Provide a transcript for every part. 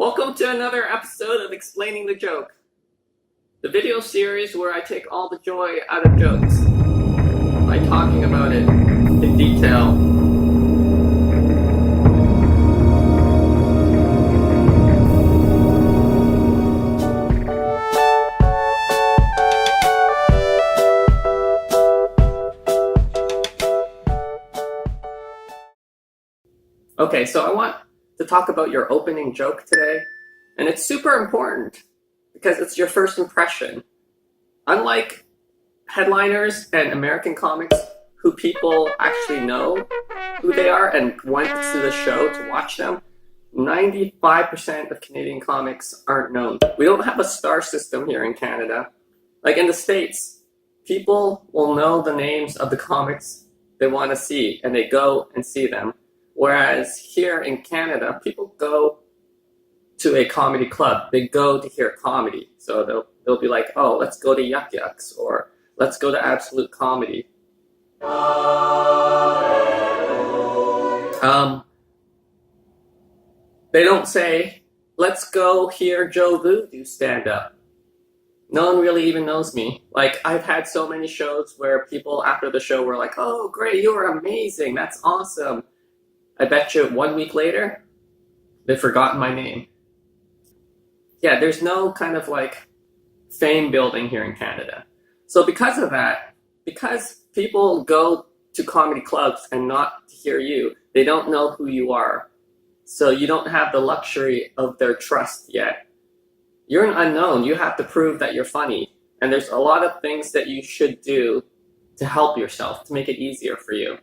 Welcome to another episode of Explaining the Joke, the video series where I take all the joy out of jokes by talking about it in detail. Okay, so I want to talk about your opening joke today, and it's super important because it's your first impression. Unlike headliners and American comics who people actually know who they are and went to the show to watch them, 95% of Canadian comics aren't known. We don't have a star system here in Canada. Like in the States, people will know the names of the comics they want to see, and they go and see them. Whereas here in Canada, people go to a comedy club. They go to hear comedy. So they'll be like, oh, let's go to Yuck Yucks, or let's go to Absolute Comedy. They don't say, let's go hear Joe Vu do stand-up. No one really even knows me. Like, I've had so many shows where people after the show were like, oh, great, you were amazing, that's awesome. I bet you 1 week later, they've forgotten my name. Yeah, there's no kind of like fame building here in Canada. So because of that, because people go to comedy clubs and not to hear you, they don't know who you are. So you don't have the luxury of their trust yet. You're an unknown. You have to prove that you're funny. And there's a lot of things that you should do to help yourself, to make it easier for you.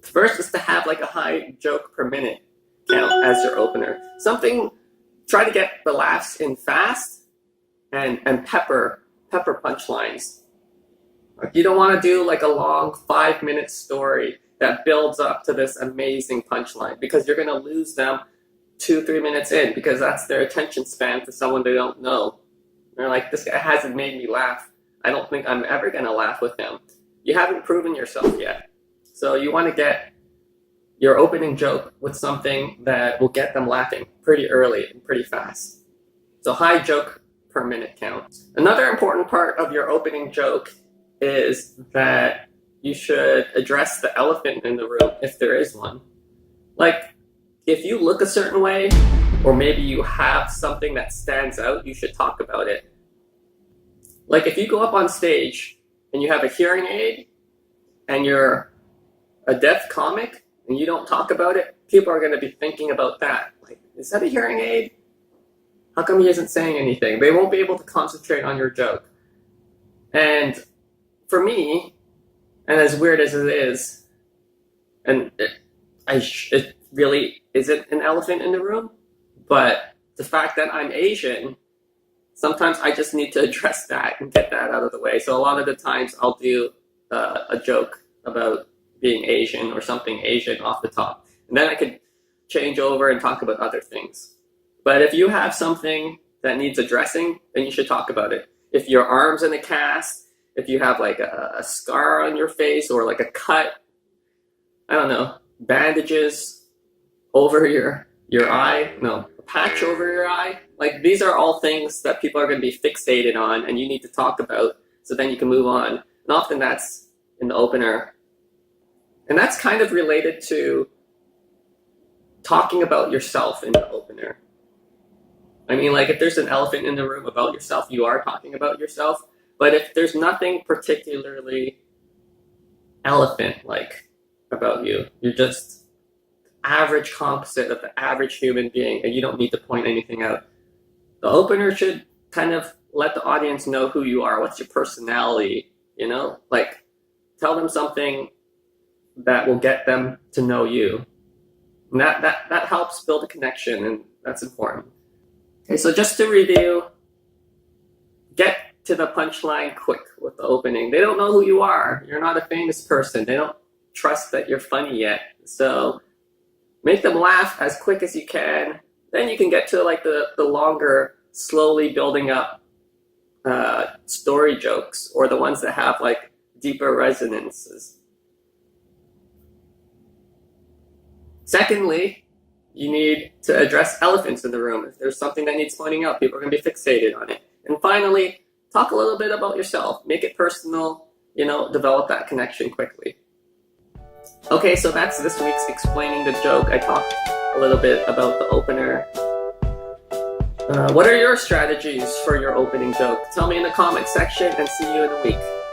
First is to have like a high joke per minute count as your opener. Try to get the laughs in fast and pepper punchlines. Like, you don't want to do like a long 5-minute story that builds up to this amazing punchline, because you're going to lose them 2-3 minutes in, because that's their attention span for someone they don't know. They're like, this guy hasn't made me laugh. I don't think I'm ever going to laugh with him. You haven't proven yourself yet. So you want to get your opening joke with something that will get them laughing pretty early and pretty fast. So high joke per minute count. Another important part of your opening joke is that you should address the elephant in the room, if there is one. Like, if you look a certain way, or maybe you have something that stands out, you should talk about it. Like, if you go up on stage and you have a hearing aid and you're a deaf comic and you don't talk about it, people are going to be thinking about that. Like, is that a hearing aid? How come he isn't saying anything? They won't be able to concentrate on your joke. And for me, and as weird as it is, and it really isn't an elephant in the room, but the fact that I'm Asian, sometimes I just need to address that and get that out of the way. So a lot of the times I'll do a joke about being Asian or something Asian off the top. And then I could change over and talk about other things. But if you have something that needs addressing, then you should talk about it. If your arm's in a cast, if you have like a scar on your face or like a cut, I don't know, bandages over your eye, no, a patch over your eye. Like, these are all things that people are going to be fixated on and you need to talk about, so then you can move on. And often that's in the opener. And that's kind of related to talking about yourself in the opener. I mean, like, if there's an elephant in the room about yourself, you are talking about yourself. But if there's nothing particularly elephant-like about you, you're just average composite of the average human being, and you don't need to point anything out. The opener should kind of let the audience know who you are. What's your personality? You know, like, tell them something that will get them to know you. And that helps build a connection, and that's important. Okay, so just to review, get to the punchline quick with the opening. They don't know who you are. You're not a famous person. They don't trust that you're funny yet. So make them laugh as quick as you can. Then you can get to like the longer, slowly building up story jokes, or the ones that have like deeper resonances. Secondly, You need to address elephants in the room. If there's something that needs pointing out, people are going to be fixated on it. And finally, talk a little bit about yourself. Make it personal, develop that connection quickly. Okay, so that's this week's Explaining the Joke. I talked a little bit about the opener. What are your strategies for your opening joke? Tell me in the comment section, and see you in a week.